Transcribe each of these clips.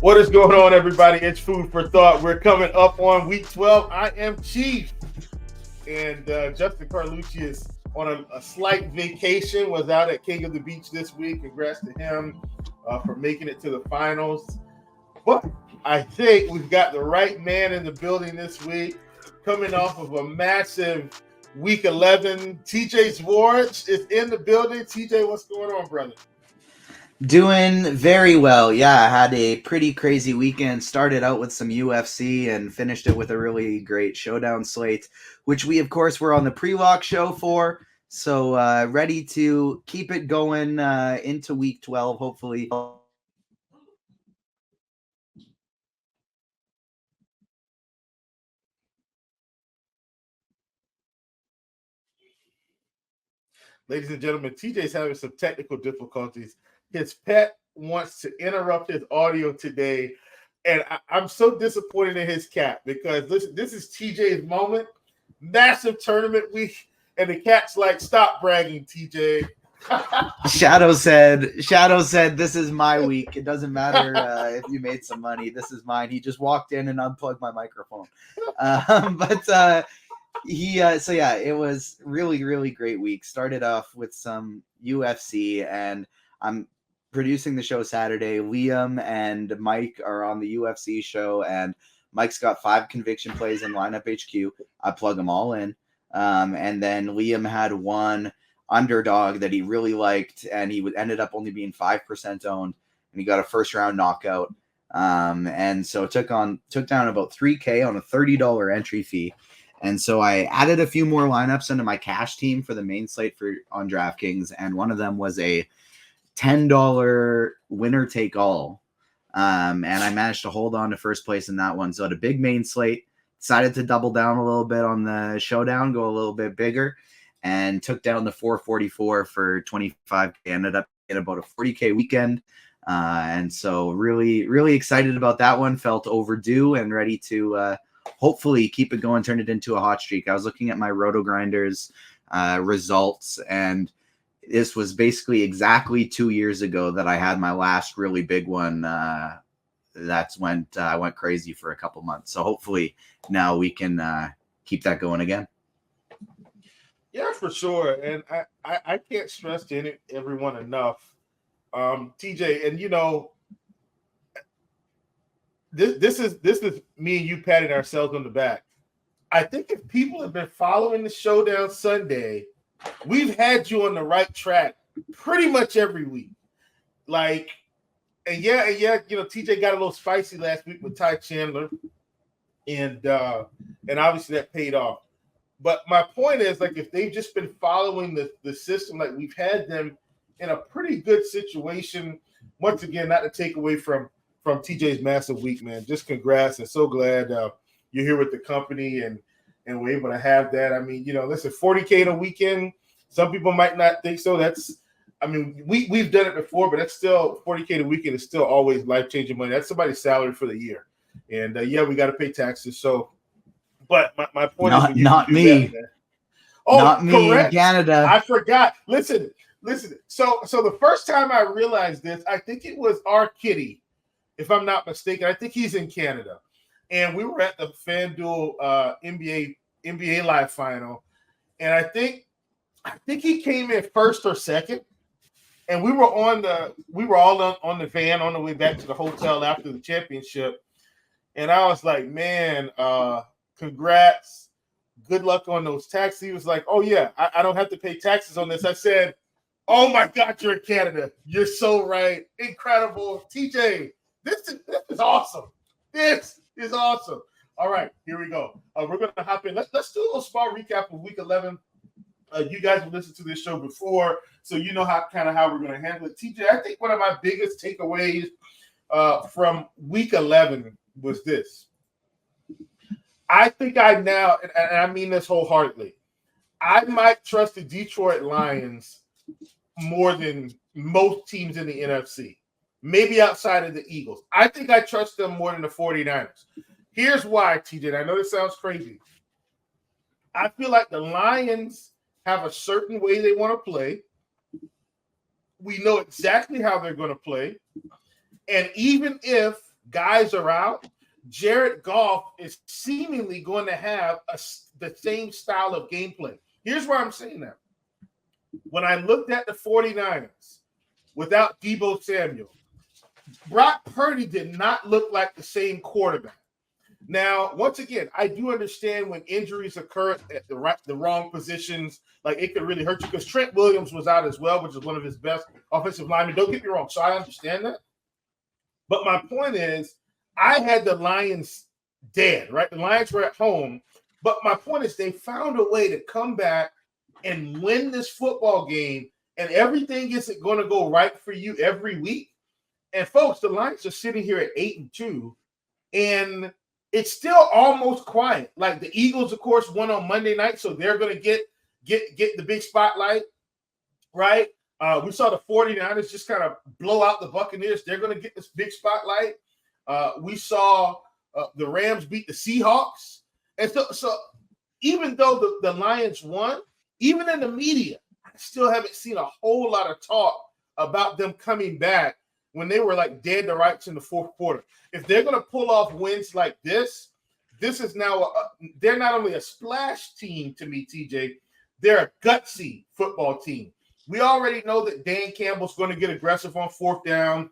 What is going on, everybody? It's Food for Thought. We're coming up on week 12. I am Chief, and Justin Carlucci is on a slight vacation, was out at King of the Beach this week. Congrats to him for making it to the finals. But I think we've got the right man in the building this week, coming off of a massive week 11. TJ Zwarych is in the building. TJ, what's going on, brother? Doing very well. Yeah, I had a pretty crazy weekend. Started out with some UFC and finished it with a really great showdown slate, which we, of course, were on the pre-lock show for. So ready to keep it going into week 12, hopefully. Ladies and gentlemen, TJ's having some technical difficulties. His pet wants to interrupt his audio today, and I'm so disappointed in his cat because this is TJ's moment. Massive tournament week, and the cat's like, "Stop bragging, TJ." Shadow said, "This is my week. It doesn't matter if you made some money. This is mine." He just walked in and unplugged my microphone. It was really great week. Started off with some UFC, and I'm producing the show Saturday. Liam and Mike are on the UFC show, and Mike's got 5 conviction plays in lineup HQ. I plug them all in. And then Liam had one underdog that he really liked, and he ended up only being 5% owned, and he got a first round knockout. And so took down about $3K on a $30 entry fee. And so I added a few more lineups into my cash team for the main slate on DraftKings, and one of them was a $10 winner take all. And I managed to hold on to first place in that one. So at a big main slate, decided to double down a little bit on the showdown, go a little bit bigger, and took down the 444 for 25K. Ended up in about a 40K weekend. And so really excited about that one. Felt overdue and ready to hopefully keep it going, turn it into a hot streak. I was looking at my RotoGrinders results, and this was basically exactly 2 years ago that I had my last really big one. I went crazy for a couple months. So hopefully now we can keep that going again. Yeah, for sure. And I can't stress to everyone enough, TJ, and you know, this is me and you patting ourselves on the back. I think if people have been following the Showdown Sunday, we've had you on the right track pretty much every week. Like, and yeah, you know, TJ got a little spicy last week with Ty Chandler, and obviously that paid off. But my point is, like, if they've just been following the system, like we've had them in a pretty good situation. Once again, not to take away from TJ's massive week, man. Just congrats, and so glad you're here with the company and we're able to have that. I mean, you know, listen, 40K in a weekend. Some people might not think so. We've done it before, but that's still 40K in a weekend is still always life-changing money. That's somebody's salary for the year. And we got to pay taxes. So, but my point is, not me. Not me in Canada. I forgot. Listen. So the first time I realized this, I think it was our kitty, if I'm not mistaken. I think he's in Canada. And we were at the FanDuel NBA Live final. And I think he came in first or second. And we were all on the van on the way back to the hotel after the championship. And I was like, man, congrats. Good luck on those taxes. He was like, oh, yeah, I don't have to pay taxes on this. I said, oh, my God, you're in Canada. You're so right. Incredible. TJ, this is awesome. This is awesome. All right, here we go. We're going to hop in. Let's do a little small recap of week 11. You guys have listened to this show before, so you know how we're going to handle it. TJ, I think one of my biggest takeaways from week 11 was this. I think and I mean this wholeheartedly, I might trust the Detroit Lions more than most teams in the NFC, maybe outside of the Eagles. I think I trust them more than the 49ers. Here's why, TJ. I know this sounds crazy. I feel like the Lions have a certain way they want to play. We know exactly how they're going to play. And even if guys are out, Jared Goff is seemingly going to have the same style of gameplay. Here's why I'm saying that. When I looked at the 49ers without Deebo Samuel, Brock Purdy did not look like the same quarterback. Now, once again, I do understand when injuries occur at the wrong positions, like it could really hurt you, because Trent Williams was out as well, which is one of his best offensive linemen. Don't get me wrong. So I understand that. But my point is, I had the Lions dead, right? The Lions were at home. But my point is, they found a way to come back and win this football game, and everything isn't going to go right for you every week. And folks, the Lions are sitting here at 8-2, and it's still almost quiet. Like the Eagles, of course, won on Monday night, so they're going to get the big spotlight, right? We saw the 49ers just kind of blow out the Buccaneers. They're going to get this big spotlight. We saw the Rams beat the Seahawks. And so even though the Lions won, even in the media, I still haven't seen a whole lot of talk about them coming back when they were like dead to rights in the fourth quarter. If they're going to pull off wins like this is now they're not only a splash team to me, TJ, they're a gutsy football team. We already know that Dan Campbell's going to get aggressive on fourth down.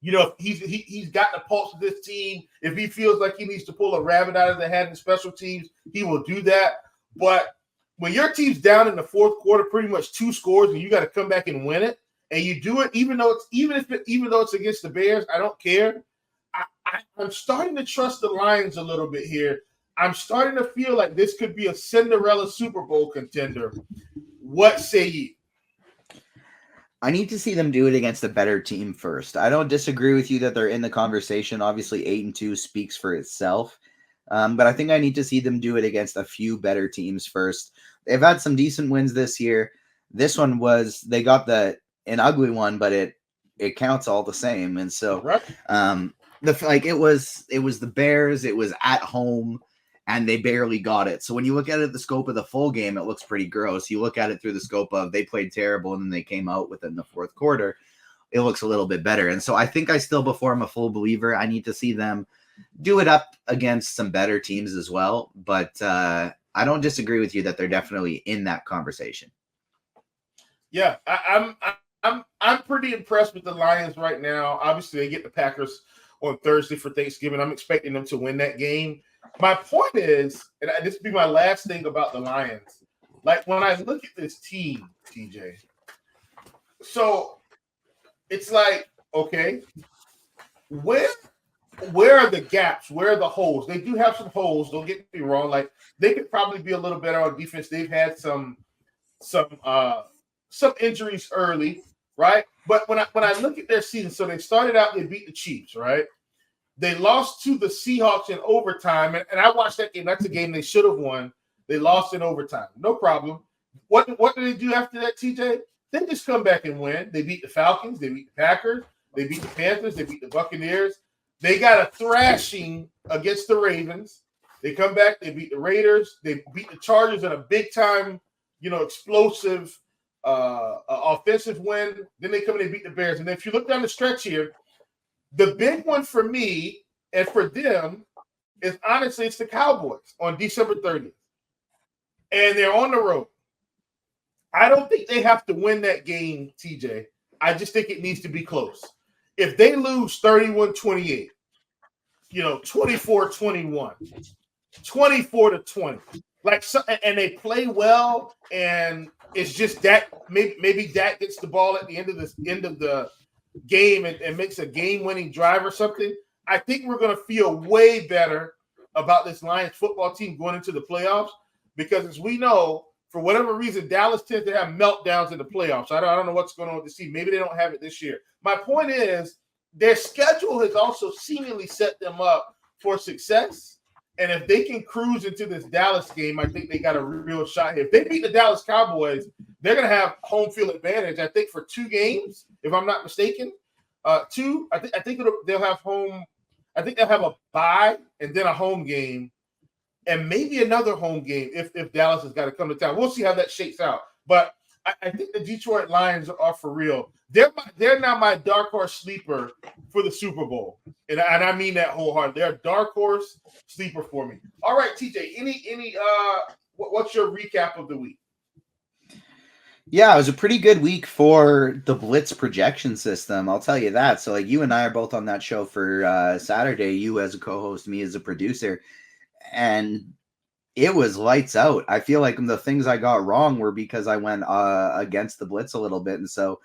You know, he's got the pulse of this team. If he feels like he needs to pull a rabbit out of the hat in special teams, he will do that. But when your team's down in the fourth quarter, pretty much 2 scores, and you got to come back and win it, and you do it even though it's against the Bears, I don't care. I'm starting to trust the Lions a little bit here. I'm starting to feel like this could be a Cinderella Super Bowl contender. What say you? I need to see them do it against a better team first. I don't disagree with you that they're in the conversation. Obviously, 8-2 speaks for itself. But I think I need to see them do it against a few better teams first. They've had some decent wins this year. This one they got an ugly one, but it counts all the same. And so right. It was the Bears, it was at home, and they barely got it. So when you look at it, the scope of the full game, it looks pretty gross. You look at it through the scope of they played terrible and then they came out within the fourth quarter, it looks a little bit better. And so I think before I'm a full believer, I need to see them do it up against some better teams as well. But I don't disagree with you that they're definitely in that conversation. Yeah, I'm pretty impressed with the Lions right now. Obviously, they get the Packers on Thursday for Thanksgiving. I'm expecting them to win that game. My point is, and this will be my last thing about the Lions, like when I look at this team, TJ, so it's like, okay, where are the gaps? Where are the holes? They do have some holes, don't get me wrong. Like they could probably be a little better on defense. They've had some injuries early, right? But when I look at their season, so they started out, they beat the Chiefs, right? They lost to the Seahawks in overtime, and I watched that game. That's a game they should have won. They lost in overtime. No problem. What did they do after that, TJ? They just come back and win. They beat the Falcons. They beat the Packers. They beat the Panthers. They beat the Buccaneers. They got a thrashing against the Ravens. They come back. They beat the Raiders. They beat the Chargers in a big-time, explosive offensive win. Then they come and they beat the Bears. And then if you look down the stretch here, the big one for me and for them is honestly it's the Cowboys on December 30th. And they're on the road. I don't think they have to win that game, TJ. I just think it needs to be close. If they lose 31-28, 24-21, 24-20, and they play well, and it's just that maybe Dak gets the ball at the end of the game and makes a game-winning drive or something, I think we're going to feel way better about this Lions football team going into the playoffs because, as we know, for whatever reason, Dallas tends to have meltdowns in the playoffs. I don't know what's going on with the team. Maybe they don't have it this year. My point is their schedule has also seemingly set them up for success. And if they can cruise into this Dallas game, I think they got a real shot here. If they beat the Dallas Cowboys, they're going to have home field advantage, I think, for 2 games, if I'm not mistaken. 2, I think they'll have home. I think they'll have a bye and then a home game and maybe another home game if Dallas has got to come to town. We'll see how that shakes out. But I think the Detroit Lions are for real. They're now my dark horse sleeper for the Super Bowl, and I mean that wholeheartedly. They're a dark horse sleeper for me. All right, TJ. What's your recap of the week? Yeah, it was a pretty good week for the Blitz projection system. I'll tell you that. So, like, you and I are both on that show for Saturday. You as a co-host, me as a producer, and it was lights out. I feel like the things I got wrong were because I went against the Blitz a little bit. And so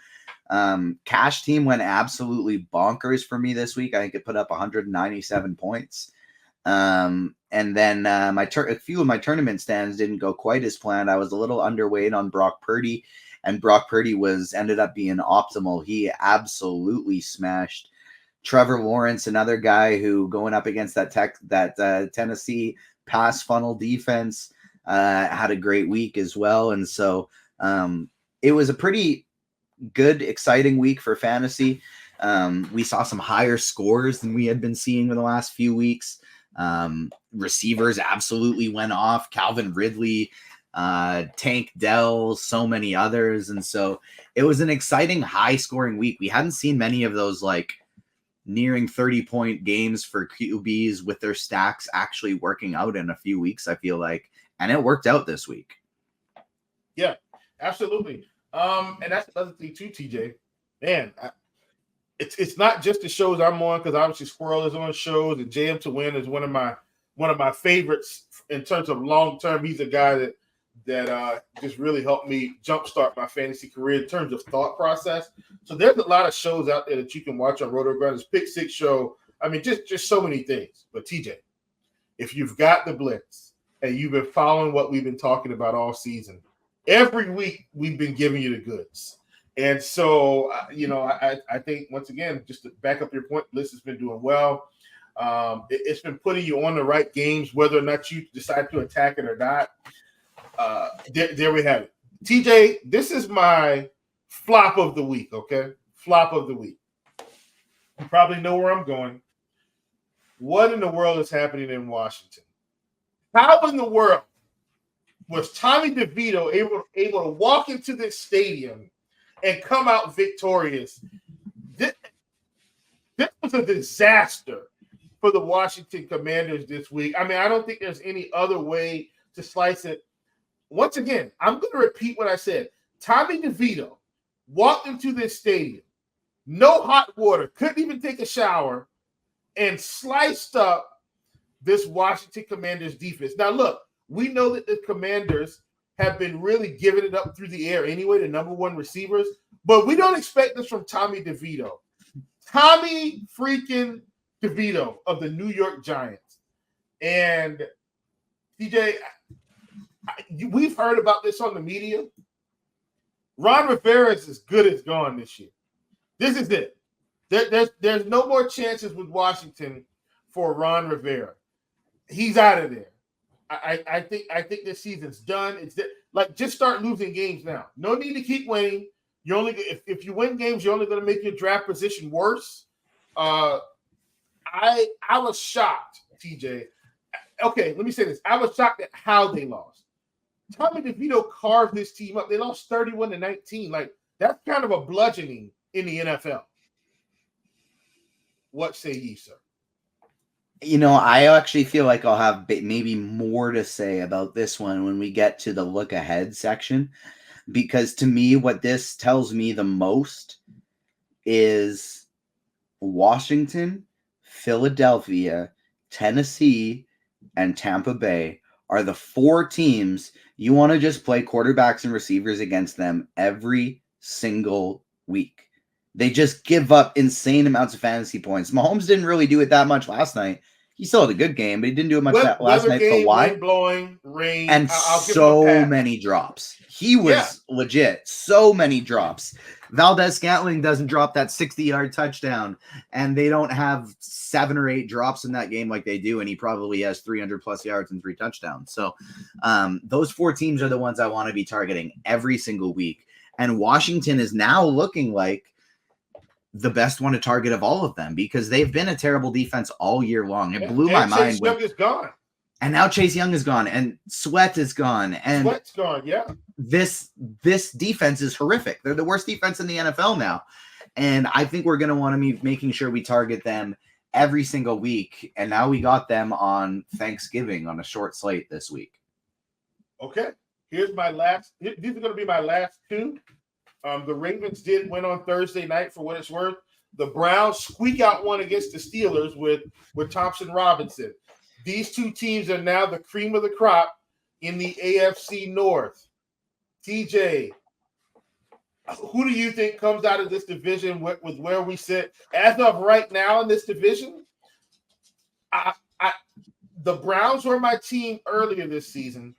Cash Team went absolutely bonkers for me this week. I think it put up 197 points. And then a few of my tournament stands didn't go quite as planned. I was a little underweight on Brock Purdy, and Brock Purdy ended up being optimal. He absolutely smashed Trevor Lawrence, another guy who going up against that Tennessee pass funnel defense, had a great week as well. And so it was a pretty good, exciting week for fantasy. We saw some higher scores than we had been seeing in the last few weeks. Receivers absolutely went off. Calvin Ridley, Tank Dell, so many others. And so it was an exciting, high-scoring week. We hadn't seen many of those, like, nearing 30-point games for QBs with their stacks actually working out in a few weeks, I feel like. And it worked out this week. Yeah, absolutely. And that's another thing too, TJ. Man, it's not just the shows I'm on, because obviously Squirrel is on shows, and JM to Win is one of my favorites in terms of long term. He's a guy that just really helped me jumpstart my fantasy career in terms of thought process. So there's a lot of shows out there that you can watch on RotoGrinders, Pick Six Show. I mean, just so many things. But TJ, if you've got the Blitz and you've been following what we've been talking about all season, every week we've been giving you the goods. And so, I think, once again, just to back up your point, Blitz has been doing well. It's been putting you on the right games, whether or not you decide to attack it or not. There we have it. TJ, this is my flop of the week, okay? Flop of the week. You probably know where I'm going. What in the world is happening in Washington? How in the world was Tommy DeVito able to walk into this stadium and come out victorious? This was a disaster for the Washington Commanders this week. I mean, I don't think there's any other way to slice it. Once again, I'm going to repeat what I said. Tommy DeVito walked into this stadium, no hot water, couldn't even take a shower, and sliced up this Washington Commanders defense. Now, look, we know that the Commanders have been really giving it up through the air anyway, the number one receivers, but we don't expect this from Tommy DeVito. Tommy freaking DeVito of the New York Giants. And TJ, we've heard about this on the media. Ron Rivera is as good as gone this year. This is it. There's no more chances with Washington for Ron Rivera. He's out of there. I think this season's done. Just start losing games now. No need to keep winning. You only if you win games, you're only going to make your draft position worse. I was shocked, TJ. Okay, let me say this. I was shocked at how they lost. Tommy DeVito carved this team up. They lost 31-19. Like, that's kind of a bludgeoning in the NFL. What say ye, sir? I actually feel like I'll have maybe more to say about this one when we get to the look ahead section, because to me, what this tells me the most is Washington, Philadelphia, Tennessee, and Tampa Bay are the four teams you want to just play quarterbacks and receivers against them every single week. They just give up insane amounts of fantasy points. Mahomes didn't really do it that much last night. He still had a good game, but he didn't do it much last night. But why? Wind blowing, rain, and so many drops. He was legit. So many drops. Valdez-Scantling doesn't drop that 60-yard touchdown, and they don't have 7 or 8 drops in that game like they do, and he probably has 300-plus yards and 3 touchdowns. So those 4 teams are the ones I want to be targeting every single week. And Washington is now looking like the best one to target of all of them, because they've been a terrible defense all year long. It blew my mind. Snug is gone. And now Chase Young is gone, and Sweat is gone, and Sweat's gone. Yeah, this defense is horrific. They're the worst defense in the NFL now, and I think we're going to want to be making sure we target them every single week. And now we got them on Thanksgiving on a short slate this week. Okay, here's my last. These are going to be my last two. The Ravens did win on Thursday night for what it's worth. The Browns squeak out one against the Steelers with Thompson Robinson. These two teams are now the cream of the crop in the AFC North. TJ, who do you think comes out of this division with where we sit? As of right now in this division, the Browns were my team earlier this season,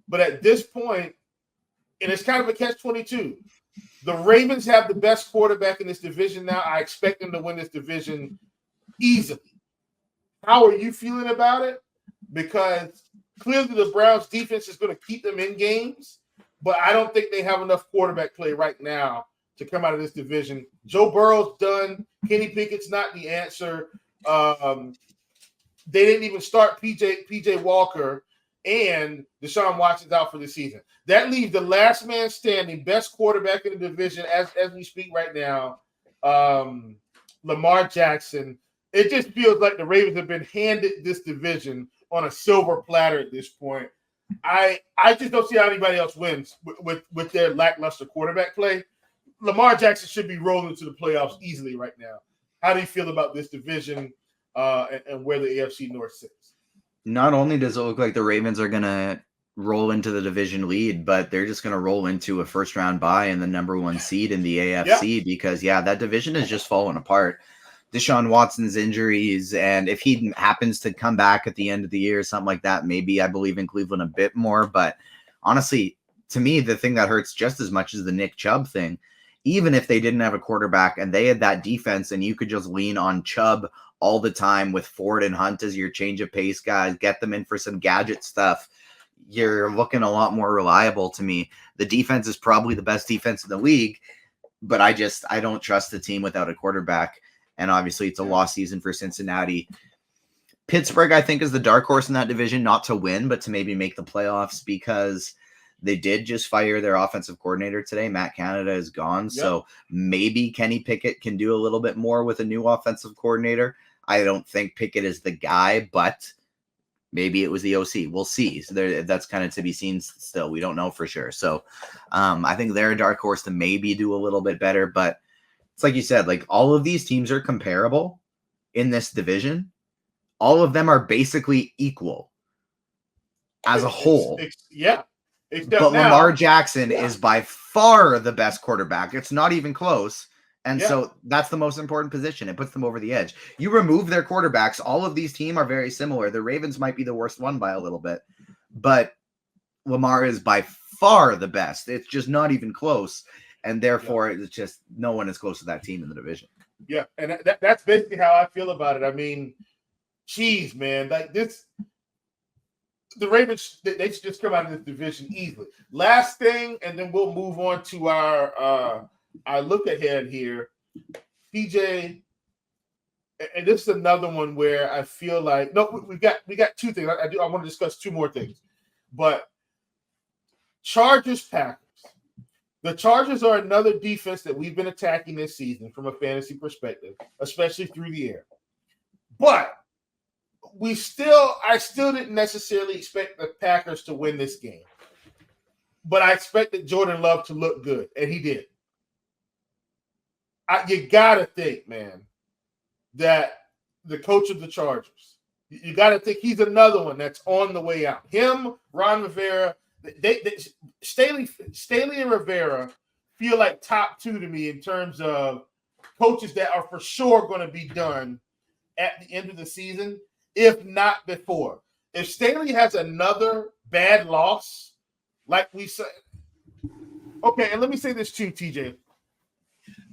but at this point, and it's kind of a catch-22, the Ravens have the best quarterback in this division now. I expect them to win this division easily. How are you feeling about it? Because clearly the Browns defense is going to keep them in games, but I don't think they have enough quarterback play right now to come out of this division. Joe Burrow's done. Kenny Pickett's not the answer. They didn't even start PJ Walker, and Deshaun Watson's out for the season. That leaves the last man standing, best quarterback in the division as we speak right now, Lamar Jackson. It just feels like the Ravens have been handed this division on a silver platter at this point. I just don't see how anybody else wins with their lackluster quarterback play. Lamar Jackson should be rolling to the playoffs easily right now. How do you feel about this division and where the AFC North sits? Not only does it look like the Ravens are going to roll into the division lead, but they're just going to roll into a first-round bye and the number one seed in the AFC because, that division has just fallen apart. Deshaun Watson's injuries, and if he happens to come back at the end of the year or something like that, maybe I believe in Cleveland a bit more. But honestly, to me, the thing that hurts just as much as the Nick Chubb thing, even if they didn't have a quarterback and they had that defense and you could just lean on Chubb all the time with Ford and Hunt as your change of pace guys, get them in for some gadget stuff, you're looking a lot more reliable to me. The defense is probably the best defense in the league, but I don't trust the team without a quarterback. And obviously it's a lost season for Cincinnati. Pittsburgh, I think, is the dark horse in that division, not to win, but to maybe make the playoffs because they did just fire their offensive coordinator today. Matt Canada is gone. Yep. So maybe Kenny Pickett can do a little bit more with a new offensive coordinator. I don't think Pickett is the guy, but maybe it was the OC. We'll see. So that's kind of to be seen still. We don't know for sure. So I think they're a dark horse to maybe do a little bit better, but it's like you said, like all of these teams are comparable in this division. All of them are basically equal as a whole. But Lamar Jackson is by far the best quarterback. It's not even close. And so that's the most important position. It puts them over the edge. You remove their quarterbacks. All of these teams are very similar. The Ravens might be the worst one by a little bit, but Lamar is by far the best. It's just not even close. And therefore, it's just no one is close to that team in the division. Yeah, and that's basically how I feel about it. I mean, geez, man, like this, the Ravens, they should just come out of this division easily. Last thing, and then we'll move on to our look ahead here. PJ, and this is another one where I feel like we got two things. I want to discuss two more things, but Chargers Packers. The Chargers are another defense that we've been attacking this season from a fantasy perspective, especially through the air. But I still didn't necessarily expect the Packers to win this game. But I expected Jordan Love to look good, and he did. You got to think, man, that the coach of the Chargers, you got to think he's another one that's on the way out. Him, Ron Rivera, Staley and Rivera feel like top two to me in terms of coaches that are for sure going to be done at the end of the season, if not before. If Staley has another bad loss, like we said, okay, and let me say this too, TJ.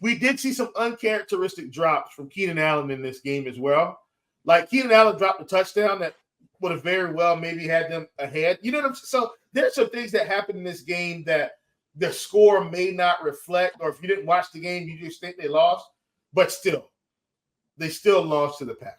We did see some uncharacteristic drops from Keenan Allen in this game as well. Like Keenan Allen dropped a touchdown that would have very well maybe had them ahead. You know what I'm saying? So there's some things that happened in this game that the score may not reflect, or if you didn't watch the game, you just think they lost. But still, they still lost to the Packers,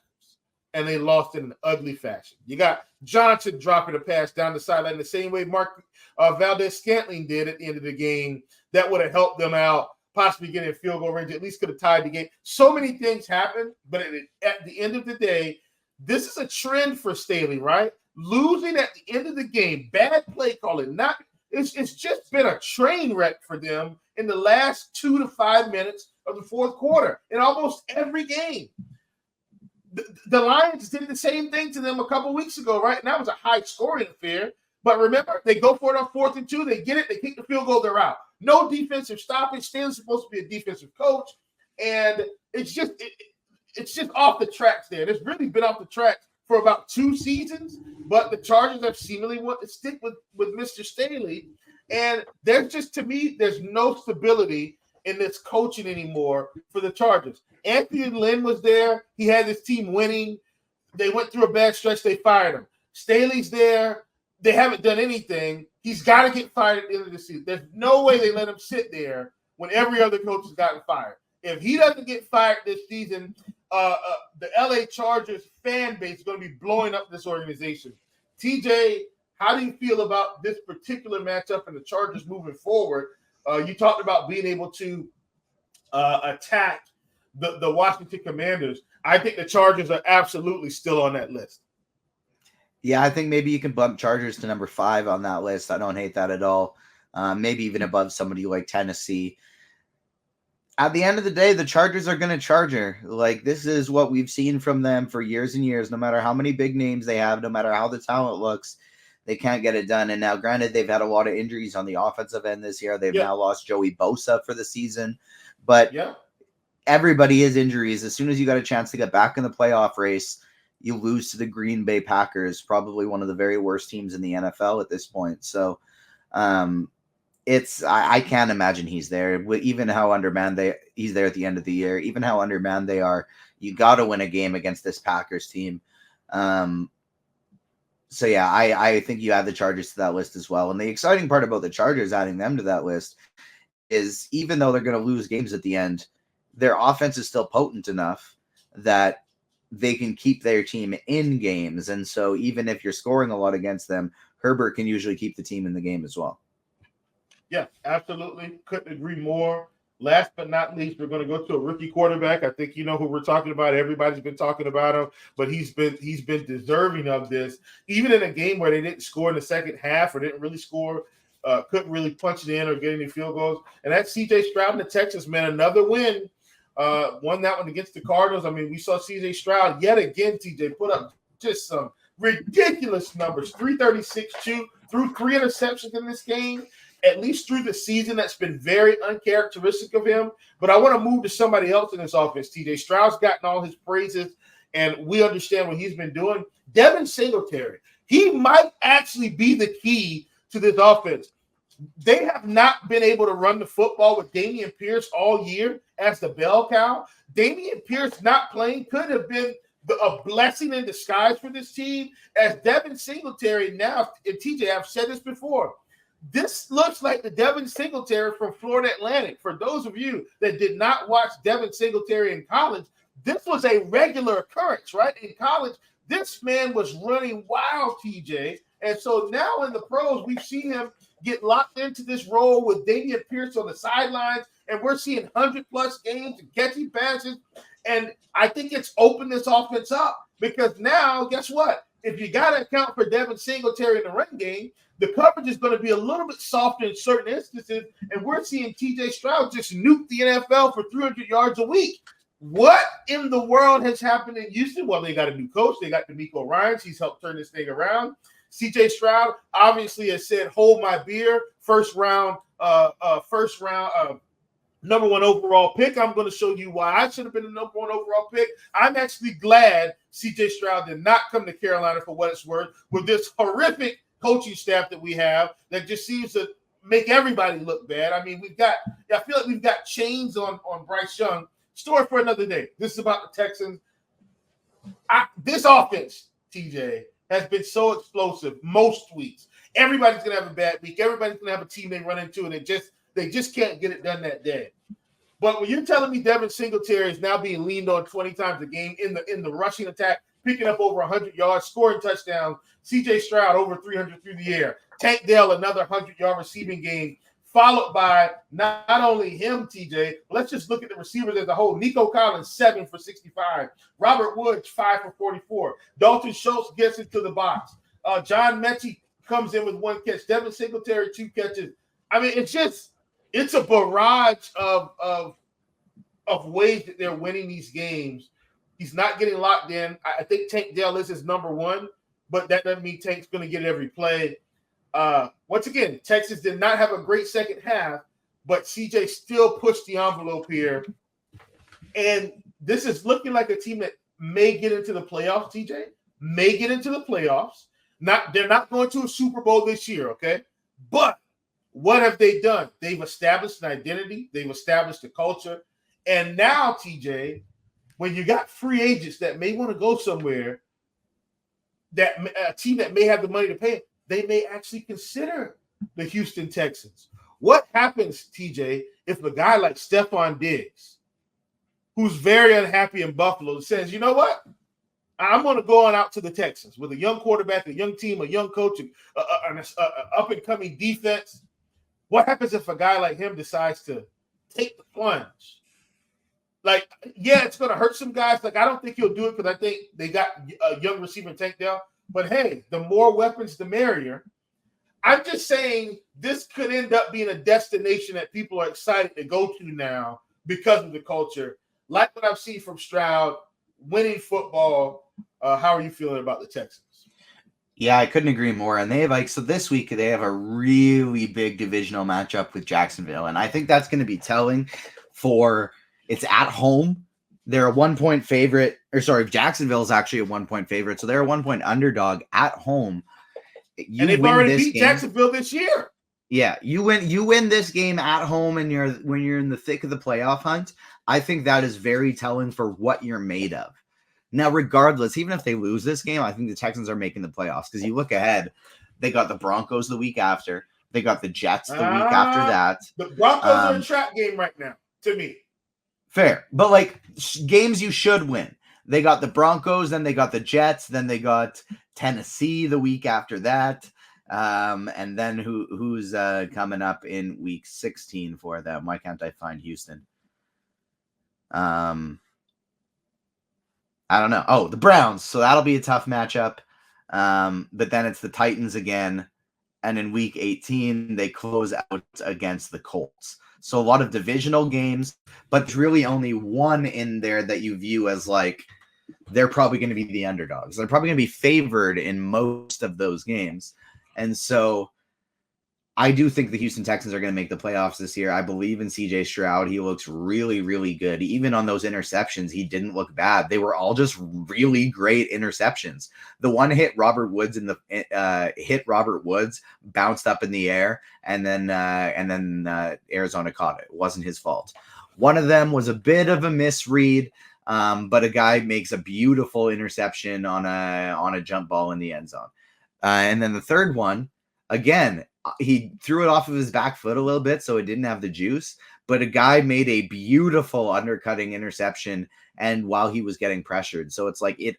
and they lost in an ugly fashion. You got Johnson dropping a pass down the sideline the same way Mark Valdez-Scantling did at the end of the game. That would have helped them out, possibly getting a field goal range, at least could have tied the game. So many things happened, but at the end of the day, this is a trend for Staley, right? Losing at the end of the game, bad play calling, it's just been a train wreck for them in the last 2 to 5 minutes of the fourth quarter in almost every game. The Lions did the same thing to them a couple weeks ago, right? And that was a high-scoring affair. But remember, they go for it on 4th and 2. They get it. They kick the field goal. They're out. No defensive stoppage. Staley's supposed to be a defensive coach. And it's just off the tracks there. It's really been off the tracks for about 2 seasons. But the Chargers have seemingly want to stick with Mr. Staley. And there's just, to me, there's no stability in this coaching anymore for the Chargers. Anthony Lynn was there. He had his team winning. They went through a bad stretch. They fired him. Staley's there. They haven't done anything. He's got to get fired at the end of the season. There's no way they let him sit there when every other coach has gotten fired. If he doesn't get fired this season, the LA Chargers fan base is going to be blowing up this organization. TJ, how do you feel about this particular matchup and the Chargers moving forward? You talked about being able to attack the Washington Commanders. I think the Chargers are absolutely still on that list. Yeah, I think maybe you can bump Chargers to number 5 on that list. I don't hate that at all. Maybe even above somebody like Tennessee. At the end of the day, the Chargers are going to charger. Like, this is what we've seen from them for years and years. No matter how many big names they have, no matter how the talent looks, they can't get it done. And now, granted, they've had a lot of injuries on the offensive end this year. They've now lost Joey Bosa for the season. But everybody has injuries. As soon as you got a chance to get back in the playoff race, you lose to the Green Bay Packers, probably one of the very worst teams in the NFL at this point. So I can't imagine he's there. Even how undermanned he's there at the end of the year, even how undermanned they are. You got to win a game against this Packers team. So, yeah, I think you add the Chargers to that list as well. And the exciting part about the Chargers adding them to that list is even though they're going to lose games at the end, their offense is still potent enough that they can keep their team in games. And so even if you're scoring a lot against them, Herbert can usually keep the team in the game as well. Yeah, absolutely. Couldn't agree more. Last but not least, we're going to go to a rookie quarterback. I think you know who we're talking about. Everybody's been talking about him, but he's been deserving of this. Even in a game where they didn't score in the second half or didn't really score, couldn't really punch it in or get any field goals. And that's C.J. Stroud in the Texans, man. Another win. Won that one against the Cardinals. I mean, we saw C.J. Stroud yet again, TJ, put up just some ridiculous numbers. 336, threw 3 interceptions in this game. At least through the season, that's been very uncharacteristic of him. But I want to move to somebody else in this offense. TJ Stroud's gotten all his praises, and we understand what he's been doing. Devin Singletary, he might actually be the key to this offense. They have not been able to run the football with Dameon Pierce all year as the bell cow. Dameon Pierce not playing could have been a blessing in disguise for this team, as Devin Singletary now, and TJ, I've said this before, this looks like the Devin Singletary from Florida Atlantic. For those of you that did not watch Devin Singletary in college, this was a regular occurrence, right? In college, this man was running wild, TJ. And so now in the pros, we've seen him get locked into this role with Dameon Pierce on the sidelines, and we're seeing 100-plus games and catching passes. And I think it's opened this offense up because now, guess what? If you got to account for Devin Singletary in the run game, the coverage is going to be a little bit softer in certain instances, and we're seeing TJ Stroud just nuke the NFL for 300 yards a week. What in the world has happened in Houston? Well, they got a new coach. They got DeMeco Ryans. He's helped turn this thing around. CJ Stroud obviously has said, hold my beer, first round, number 1 overall pick. I'm going to show you why I should have been the number 1 overall pick. I'm actually glad CJ Stroud did not come to Carolina for what it's worth with this horrific coaching staff that we have that just seems to make everybody look bad. I mean, I feel like we've got chains on Bryce Young. Story for another day. This is about the Texans. This offense, TJ, has been so explosive most weeks. Everybody's going to have a bad week. Everybody's going to have a team they run into, and they just can't get it done that day. But when you're telling me Devin Singletary is now being leaned on 20 times a game in the rushing attack, picking up over 100 yards, scoring touchdowns. C.J. Stroud over 300 through the air. Tank Dell, another 100-yard receiving game, followed by not only him, TJ. Let's just look at the receivers as a whole. Nico Collins, 7 for 65. Robert Woods, 5 for 44. Dalton Schultz gets into the box. John Mechie comes in with 1 catch. Devin Singletary, 2 catches. I mean, it's a barrage of ways that they're winning these games. He's not getting locked in. I think Tank Dell is his number 1, but that doesn't mean Tank's going to get every play. Once again, Texas did not have a great second half, but CJ still pushed the envelope here. And this is looking like a team that may get into the playoffs, TJ, may get into the playoffs. They're not going to a Super Bowl this year, okay? But what have they done? They've established an identity. They've established a culture. And now, TJ, when you got free agents that may want to go somewhere, that a team that may have the money to pay, they may actually consider the Houston Texans. What happens, TJ, if a guy like Stephon Diggs, who's very unhappy in Buffalo, says, you know what? I'm going to go on out to the Texans with a young quarterback, a young team, a young coach, an up-and-coming defense. What happens if a guy like him decides to take the plunge? Like, yeah, it's going to hurt some guys. Like, I don't think he'll do it because I think they got a young receiver in Tank Dell. But, hey, the more weapons, the merrier. I'm just saying this could end up being a destination that people are excited to go to now because of the culture. Like what I've seen from Stroud, winning football. How are you feeling about the Texans? Yeah, I couldn't agree more. And they have so this week they have a really big divisional matchup with Jacksonville. And I think that's going to be telling for it's at home. They're a 1-point favorite, Jacksonville is actually a 1-point favorite. So they're a 1-point underdog at home. And they've already beat Jacksonville this year. Yeah, you win this game at home and when you're in the thick of the playoff hunt. I think that is very telling for what you're made of. Now, regardless, even if they lose this game, I think the Texans are making the playoffs because you look ahead, they got the Broncos the week after. They got the Jets the week after that. The Broncos are a trap game right now, to me. Fair. But, like, games you should win. They got the Broncos, then they got the Jets, then they got Tennessee the week after that. And then who's coming up in week 16 for them? Why can't I find Houston? I don't know. Oh, the Browns. So that'll be a tough matchup. But then it's the Titans again. And in week 18, they close out against the Colts. So a lot of divisional games, but there's really only one in there that you view as like, they're probably going to be the underdogs. They're probably going to be favored in most of those games. And so I do think the Houston Texans are going to make the playoffs this year. I believe in C.J. Stroud. He looks really, really good. Even on those interceptions, he didn't look bad. They were all just really great interceptions. The one hit Robert Woods bounced up in the air, and then Arizona caught it. It wasn't his fault. One of them was a bit of a misread, but a guy makes a beautiful interception on a jump ball in the end zone. And then the third one, again, he threw it off of his back foot a little bit, so it didn't have the juice. But a guy made a beautiful undercutting interception, and while he was getting pressured, so it's like it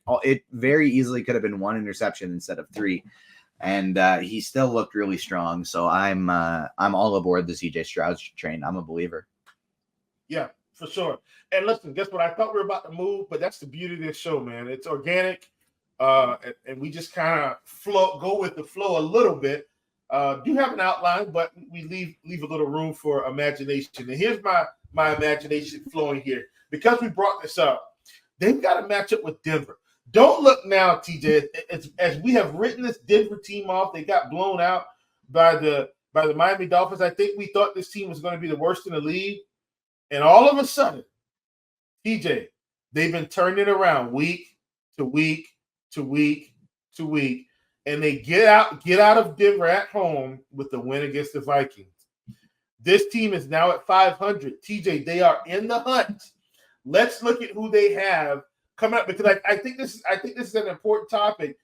very easily could have been one interception instead of 3, and he still looked really strong. So I'm all aboard the CJ Stroud train. I'm a believer. Yeah, for sure. And listen, guess what? I thought we were about to move, but that's the beauty of this show, man. It's organic, and we just kind of go with the flow a little bit. Do have an outline, but we leave a little room for imagination. And here's my imagination flowing here. Because we brought this up, they've got a matchup with Denver. Don't look now, TJ, as we have written this Denver team off. They got blown out by the Miami Dolphins. I think we thought this team was going to be the worst in the league. And all of a sudden, TJ, they've been turning it around week to week to week to week. And they get out of Denver at home with the win against the Vikings. This team is now at 500. TJ, they are in the hunt. Let's look at who they have coming up, because I think this is an important topic.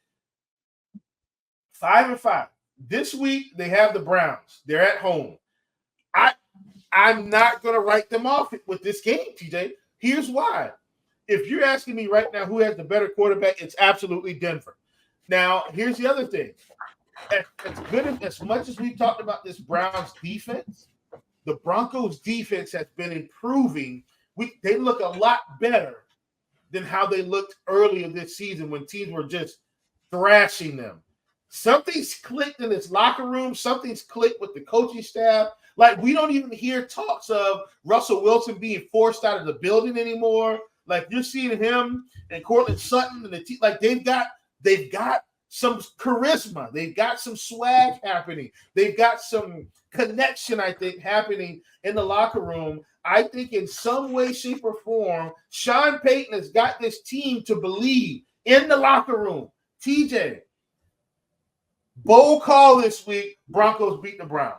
5-5. This week they have the Browns. They're at home. I'm not going to write them off with this game, TJ. Here's why. if you're asking me right now who has the better quarterback, it's absolutely Denver. Now, here's the other thing. As much as we talked about this Browns defense, the Broncos defense has been improving. They look a lot better than how they looked earlier this season when teams were just thrashing them. Something's clicked in this locker room. Something's clicked with the coaching staff. Like, we don't even hear talks of Russell Wilson being forced out of the building anymore. Like, you're seeing him and Cortland Sutton and the team. Like, they've got some charisma. They've got some swag happening. They've got some connection, I think, happening in the locker room. I think in some way, shape, or form, Sean Payton has got this team to believe in the locker room. TJ, bold call this week. Broncos beat the Browns.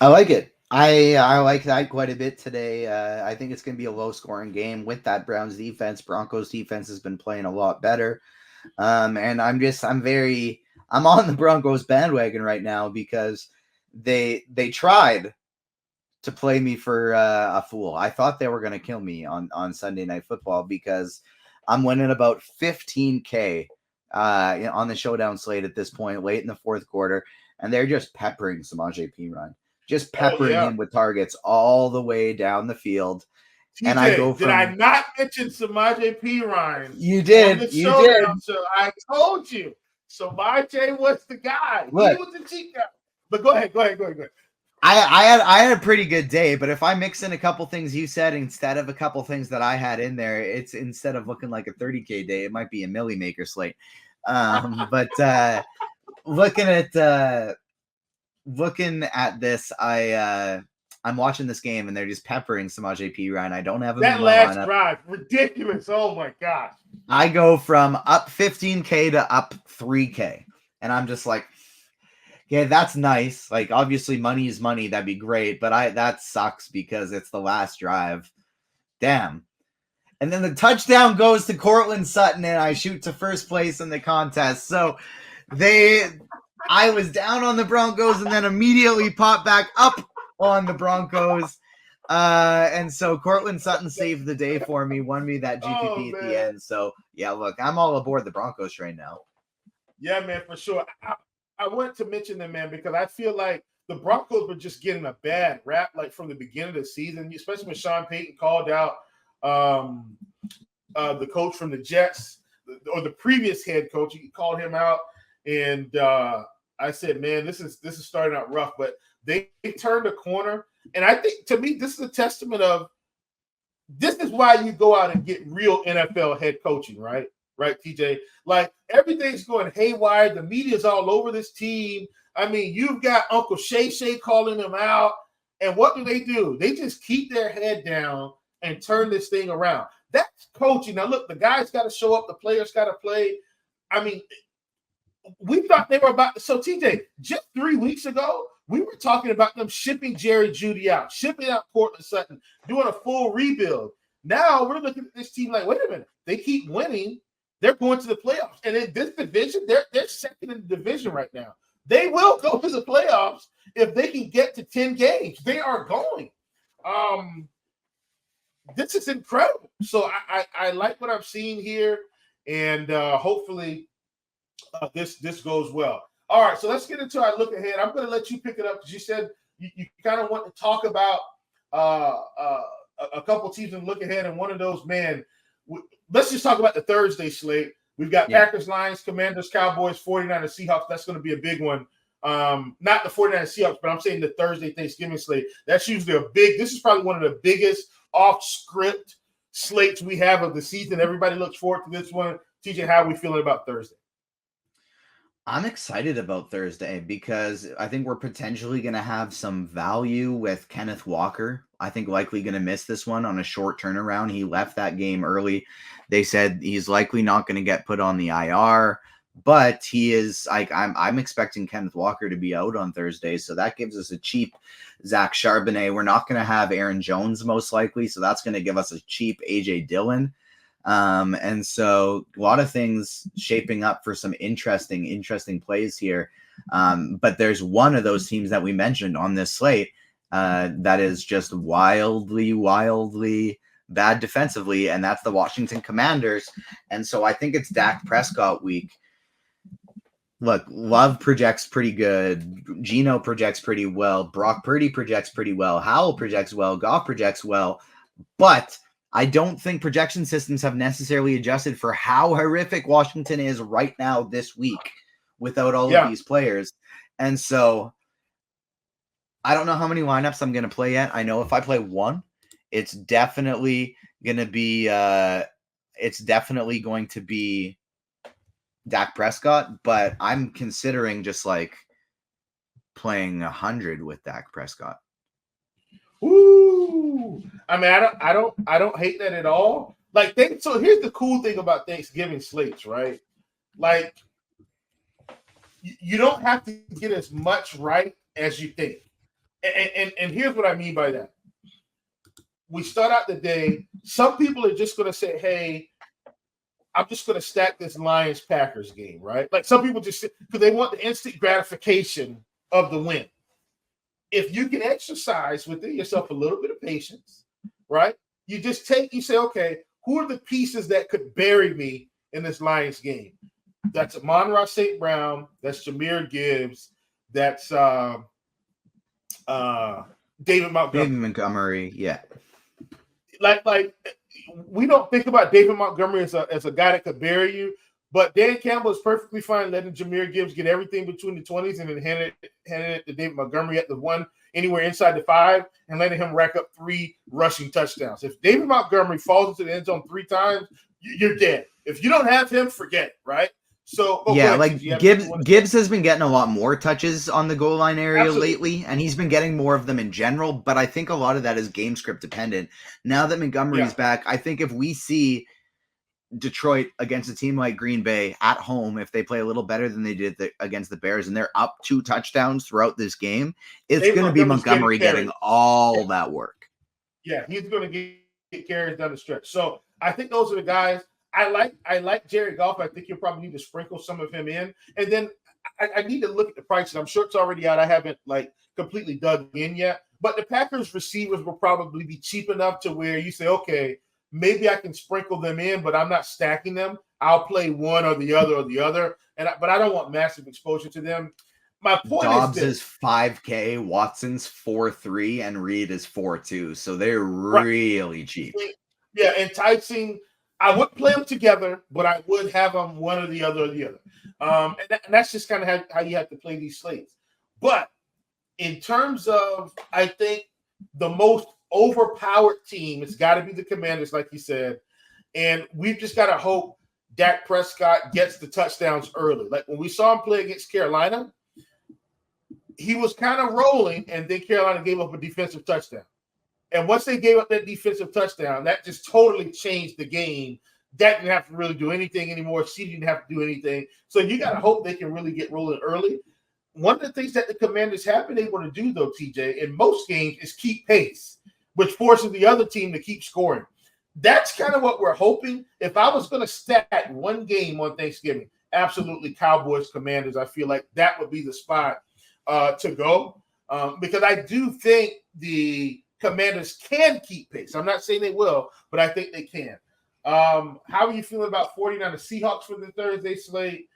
I like it. I like that quite a bit today. I think it's going to be a low-scoring game with that Browns defense. Broncos defense has been playing a lot better. And I'm on the Broncos bandwagon right now because they tried to play me for a fool. I thought they were going to kill me on Sunday Night Football because I'm winning about 15K on the showdown slate at this point, late in the fourth quarter, and they're just peppering Samaje Perine, just peppering him with targets all the way down the field. TJ, and I go from, did I not mention Samaje Perine? You did. You did. So I told you. Samaje was the guy. Look, he was the cheat guy. But go ahead. I had a pretty good day, but if I mix in a couple things you said instead of a couple things that I had in there, it's instead of looking like a 30K day, it might be a Millie Maker slate. But looking at this, I'm watching this game and they're just peppering Samaje Perine. I don't have him that in my last lineup. drive, ridiculous. Oh my gosh. I go from up 15K to up 3K, and I'm just like, yeah, that's nice. Like, obviously money is money. That'd be great. But that sucks because it's the last drive. Damn. And then the touchdown goes to Cortland Sutton and I shoot to first place in the contest. So I was down on the Broncos and then immediately popped back up on the Broncos. And so Cortland Sutton saved the day for me, won me that GPP at the end. So yeah, look, I'm all aboard the Broncos train now. Yeah, man, for sure. I wanted to mention them, man, because I feel like the Broncos were just getting a bad rap, like from the beginning of the season, especially when Sean Payton called out the coach from the Jets, or the previous head coach. He called him out, and I said, man, this is starting out rough, but they turned a corner. And I think, to me, this is a testament of this is why you go out and get real NFL head coaching, right? Right, TJ? Like, everything's going haywire. The media's all over this team. I mean, you've got Uncle Shay Shay calling them out. And what do? They just keep their head down and turn this thing around. That's coaching. Now, look, the guys got to show up. The players got to play. I mean, we thought they were about – so, TJ, just 3 weeks ago, we were talking about them shipping Jerry Jeudy out, shipping out Cortland Sutton, doing a full rebuild. Now we're looking at this team like, wait a minute. They keep winning. They're going to the playoffs. And in this division, they're second in the division right now. They will go to the playoffs if they can get to 10 games. They are going. This is incredible. So I like what I'm seeing here, and hopefully this goes well. All right, so let's get into our look ahead. I'm going to let you pick it up because you said you kind of want to talk about a couple teams and look ahead, and one of those, man, let's just talk about the Thursday slate. We've got Packers, Lions, Commanders, Cowboys, 49ers, Seahawks. That's going to be a big one. Not the 49ers, Seahawks, but I'm saying the Thursday Thanksgiving slate. That's usually this is probably one of the biggest off-script slates we have of the season. Everybody looks forward to this one. TJ, how are we feeling about Thursday? I'm excited about Thursday because I think we're potentially going to have some value with Kenneth Walker. I think likely going to miss this one on a short turnaround. He left that game early. They said he's likely not going to get put on the IR, but he is like, I'm expecting Kenneth Walker to be out on Thursday. So that gives us a cheap Zach Charbonnet. We're not going to have Aaron Jones most likely. So that's going to give us a cheap AJ Dillon. And so a lot of things shaping up for some interesting plays here. But there's one of those teams that we mentioned on this slate that is just wildly bad defensively, and that's the Washington Commanders. And so I think it's Dak Prescott week. Look, Love projects pretty good. Geno projects pretty well. Brock Purdy projects pretty well. Howell projects well. Goff projects well. But I don't think projection systems have necessarily adjusted for how horrific Washington is right now this week without all of these players. And so I don't know how many lineups I'm going to play yet. I know if I play one, it's definitely going to be Dak Prescott, but I'm considering just like playing 100 with Dak Prescott. Ooh, I mean, I don't hate that at all. Like, so here's the cool thing about Thanksgiving slates, right? Like, you don't have to get as much right as you think, and here's what I mean by that. We start out the day. Some people are just going to say, "Hey, I'm just going to stack this Lions-Packers game," right? Like some people just because they want the instant gratification of the win. If you can exercise within yourself a little bit of patience, right? You say, okay, who are the pieces that could bury me in this Lions game? That's Amon-Ra St. Brown. That's Jahmyr Gibbs. That's David Montgomery. Yeah. Like we don't think about David Montgomery as a guy that could bury you, but Dan Campbell is perfectly fine letting Jahmyr Gibbs get everything between the 20s and then handing it to David Montgomery at the one anywhere inside the 5 and letting him rack up 3 rushing touchdowns. If David Montgomery falls into the end zone 3 times, you're dead. If you don't have him, forget it, right? So like Gibbs has been getting a lot more touches on the goal line area lately, and he's been getting more of them in general, but I think a lot of that is game script dependent. Now that Montgomery's back, I think if we see Detroit against a team like Green Bay at home, if they play a little better than they did against the Bears and they're up 2 touchdowns throughout this game, it's going to be Montgomery getting all that work. Yeah, he's going to get carries down the stretch. So I think those are the guys. I like Jared Goff. I think you'll probably need to sprinkle some of him in. And then I need to look at the prices. I'm sure it's already out. I haven't completely dug in yet. But the Packers receivers will probably be cheap enough to where you say, okay, maybe I can sprinkle them in, but I'm not stacking them. I'll play one or the other. But I don't want massive exposure to them. My point Dobbs is 5K, Watson's 4.3, and Reed is 4.2. So they're really cheap. Yeah, enticing. I would play them together, but I would have them one or the other. And that's just kind of how you have to play these slates. But in terms of, I think, the most overpowered team, it's got to be the Commanders, like you said. And we've just got to hope Dak Prescott gets the touchdowns early. Like when we saw him play against Carolina, he was kind of rolling, and then Carolina gave up a defensive touchdown. And once they gave up that defensive touchdown, that just totally changed the game. Dak didn't have to really do anything anymore. C didn't have to do anything. So you got to hope they can really get rolling early. One of the things that the Commanders have been able to do, though, TJ, in most games is keep pace, which forces the other team to keep scoring. That's kind of what we're hoping. If I was going to stack one game on Thanksgiving, absolutely Cowboys, Commanders, I feel like that would be the spot to go because I do think the Commanders can keep pace. I'm not saying they will, but I think they can. How are you feeling about 49ers Seahawks for the Thursday slate?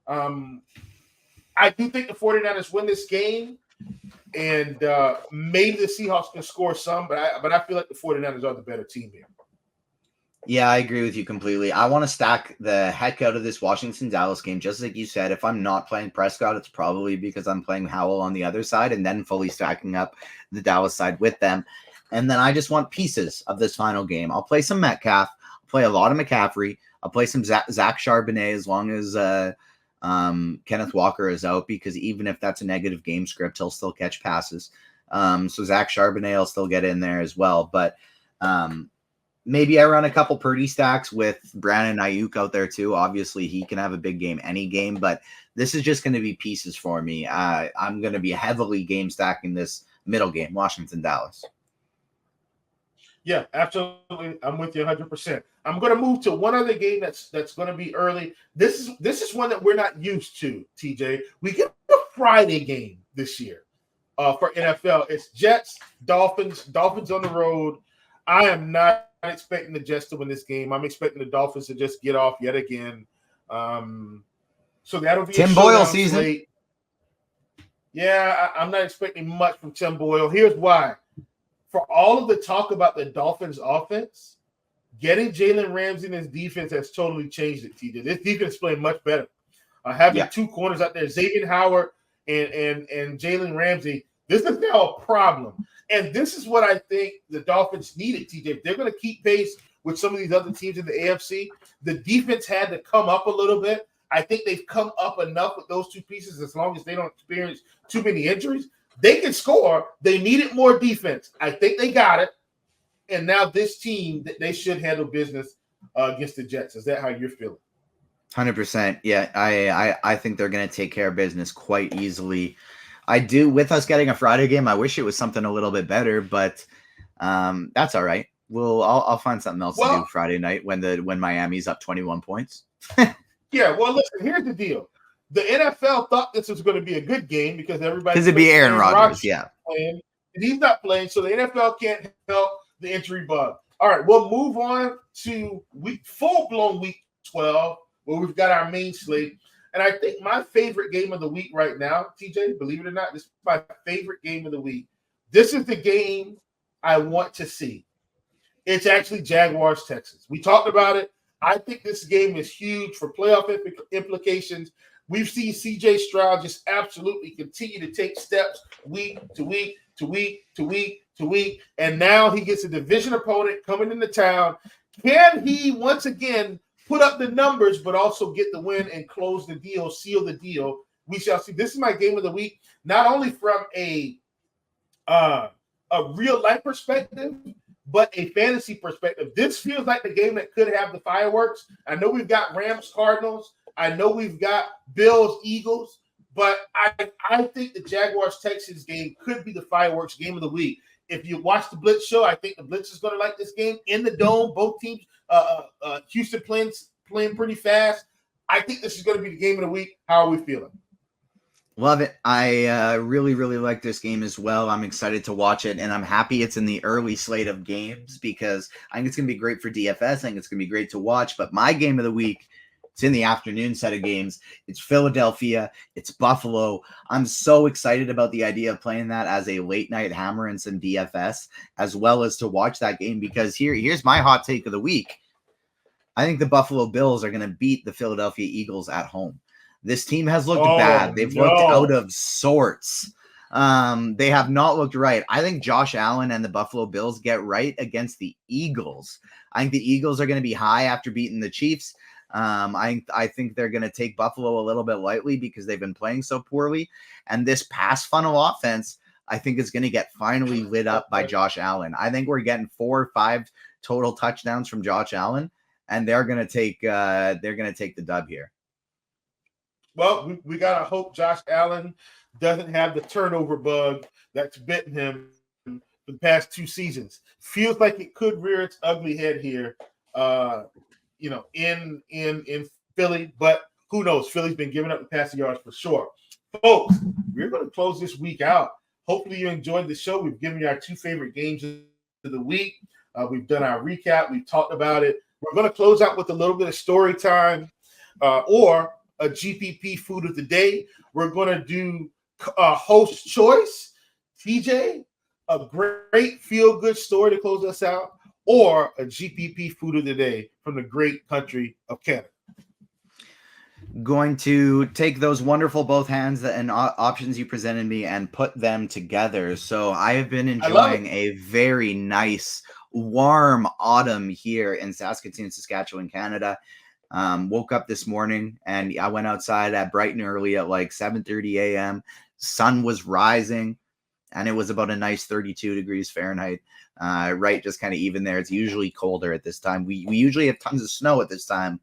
I do think the 49ers win this game, and maybe the Seahawks can score some, but I feel like the 49ers are the better team here. Yeah, I agree with you completely. I want to stack the heck out of this Washington-Dallas game. Just like you said, if I'm not playing Prescott, it's probably because I'm playing Howell on the other side and then fully stacking up the Dallas side with them. And then I just want pieces of this final game. I'll play some Metcalf. I'll play a lot of McCaffrey. I'll play some Zach Charbonnet as long as Kenneth Walker is out, because even if that's a negative game script, he'll still catch passes. So Zach Charbonnet will still get in there as well. But maybe I run a couple Purdy stacks with Brandon Ayuk out there too. Obviously, he can have a big game any game, but this is just going to be pieces for me. I'm going to be heavily game stacking this middle game, Washington-Dallas. Yeah, absolutely. I'm with you 100%. I'm going to move to one other game that's going to be early. This is one that we're not used to, TJ. We get a Friday game this year for NFL. It's Jets, Dolphins on the road. I am not expecting the Jets to win this game. I'm expecting the Dolphins to just get off yet again. So that'll be Tim a Boyle showdown season. slate. Yeah, I'm not expecting much from Tim Boyle. Here's why. For all of the talk about the Dolphins offense, getting Jalen Ramsey in his defense has totally changed it, TJ. This defense is playing much better. Having two corners out there, Xavier Howard and Jalen Ramsey, this is now a problem. And this is what I think the Dolphins needed, TJ. If they're going to keep pace with some of these other teams in the AFC, the defense had to come up a little bit. I think they've come up enough with those two pieces as long as they don't experience too many injuries. They can score. They needed more defense. I think they got it. And now this team, they should handle business against the Jets. Is that how you're feeling? 100%. Yeah, I think they're going to take care of business quite easily. I do. With us getting a Friday game, I wish it was something a little bit better, but that's all right. I'll find something else to do Friday night when Miami's up 21 points. Yeah, well, listen, here's the deal. The NFL thought this was going to be a good game because it'd be Aaron Rodgers, yeah. Playing, and he's not playing, so the NFL can't help the injury bug. All right, we'll move on to full-blown week 12, where we've got our main slate. And I think my favorite game of the week right now, TJ, believe it or not, this is my favorite game of the week. This is the game I want to see. It's actually Jaguars-Texans. We talked about it. I think this game is huge for playoff implications. We've seen C.J. Stroud just absolutely continue to take steps week to week to week to week to week, and now he gets a division opponent coming into town. Can he once again put up the numbers, but also get the win and close the deal, seal the deal? We shall see. This is my game of the week, not only from a real life perspective, but a fantasy perspective. This feels like the game that could have the fireworks. I know we've got Rams, Cardinals. I know we've got Bills, Eagles. But I think the Jaguars-Texans game could be the fireworks game of the week. If you watch the Blitz show, I think the Blitz is going to like this game. In the Dome, both teams, Houston playing pretty fast. I think this is going to be the game of the week. How are we feeling? Love it. I really, really like this game as well. I'm excited to watch it, and I'm happy it's in the early slate of games because I think it's going to be great for DFS. I think it's going to be great to watch. But my game of the week, it's in the afternoon set of games. It's Philadelphia. It's Buffalo. I'm so excited about the idea of playing that as a late night hammer and some DFS, as well as to watch that game because here's my hot take of the week. I think the Buffalo Bills are going to beat the Philadelphia Eagles at home. This team has looked bad. They've looked out of sorts. They have not looked right. I think Josh Allen and the Buffalo Bills get right against the Eagles. I think the Eagles are going to be high after beating the Chiefs. I think they're going to take Buffalo a little bit lightly because they've been playing so poorly. And this pass funnel offense, I think, is going to get finally lit up by Josh Allen. I think we're getting 4 or 5 total touchdowns from Josh Allen, and they're going to take the dub here. Well, we got to hope Josh Allen doesn't have the turnover bug that's bitten him for the past 2 seasons. Feels like it could rear its ugly head here, in Philly, but who knows? Philly's been giving up the passing yards for sure. Folks, we're going to close this week out. Hopefully you enjoyed the show. We've given you our 2 favorite games of the week. We've done our recap. We've talked about it. We're going to close out with a little bit of story time or a GPP food of the day. We're going to do host choice. TJ, a great feel-good story to close us out, or a GPP food of the day from the great country of Canada. Going to take those wonderful both hands and options you presented me and put them together. So I have been enjoying a very nice, warm autumn here in Saskatoon, Saskatchewan, Canada. Woke up this morning and I went outside at bright and early at like 7:30 a.m. Sun was rising and it was about a nice 32 degrees Fahrenheit. Right, just kind of even there. It's usually colder at this time. We usually have tons of snow at this time.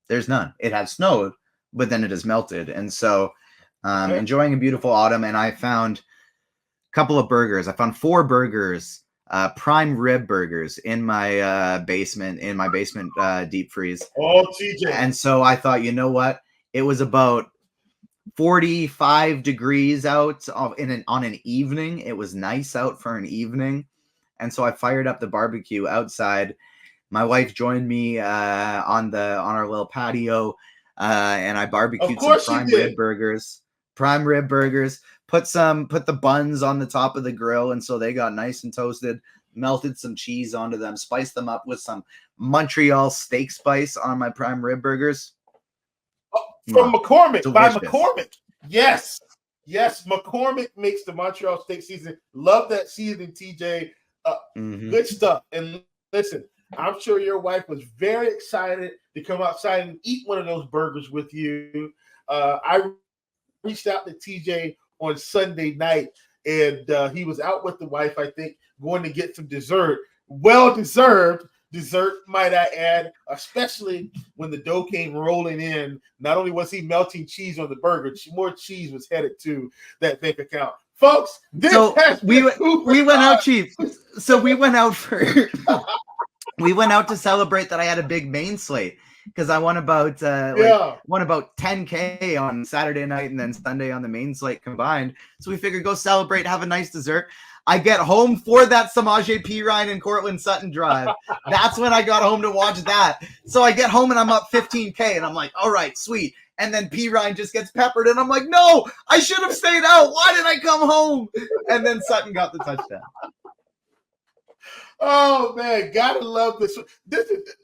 There's none. It has snowed, but then it has melted. And so enjoying a beautiful autumn. And I found a couple of burgers. I found 4 burgers, prime rib burgers in my basement deep freeze. Oh, TJ. And so I thought, you know what? It was about 45 degrees out on an evening. It was nice out for an evening. And so I fired up the barbecue outside My wife joined me on our little patio, and I barbecued some prime rib burgers. Prime rib burgers. Put the buns on the top of the grill, and so they got nice and toasted. Melted some cheese onto them, spiced them up with some Montreal steak spice on my prime rib burgers. From McCormick, delicious. by McCormick. Yes. McCormick makes the Montreal steak seasoning. Love that seasoning, TJ. Good stuff. And listen, I'm sure your wife was very excited to come outside and eat one of those burgers with you. I reached out to TJ on Sunday night, and he was out with the wife, I think, going to get some dessert. Well-deserved dessert, might I add, especially when the dough came rolling in. Not only was he melting cheese on the burger, more cheese was headed to that bank account. Folks, we went out cheap. So we went out to celebrate that I had a big main slate, because I won about 10K on Saturday night and then Sunday on the main slate combined. So we figured go celebrate, have a nice dessert. I get home for that Samaje Perine and Cortland Sutton drive. That's when I got home to watch that. So I get home and I'm up 15K, and I'm like, all right, sweet. And then Perine just gets peppered, and I'm like, no, I should have stayed out. Why did I come home? And then Sutton got the touchdown. Oh man, gotta love this.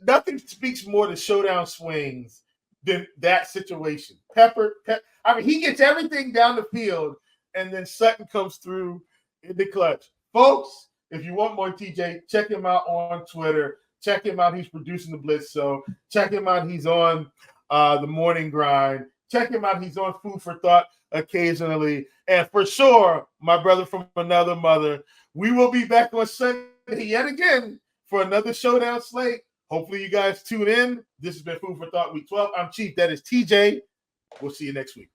Nothing speaks more to showdown swings than that situation. Pepper. I mean, he gets everything down the field, and then Sutton comes through in the clutch. Folks, if you want more TJ, check him out on Twitter. Check him out. He's producing the Blitz Show. Check him out. He's on the Morning Grind. Check him out. He's on Food for Thought occasionally. And for sure, my brother from another mother, we will be back on Sunday yet again for another showdown slate. Hopefully you guys tune in. This has been Food for Thought Week 12. I'm Chief. That is TJ. We'll see you next week.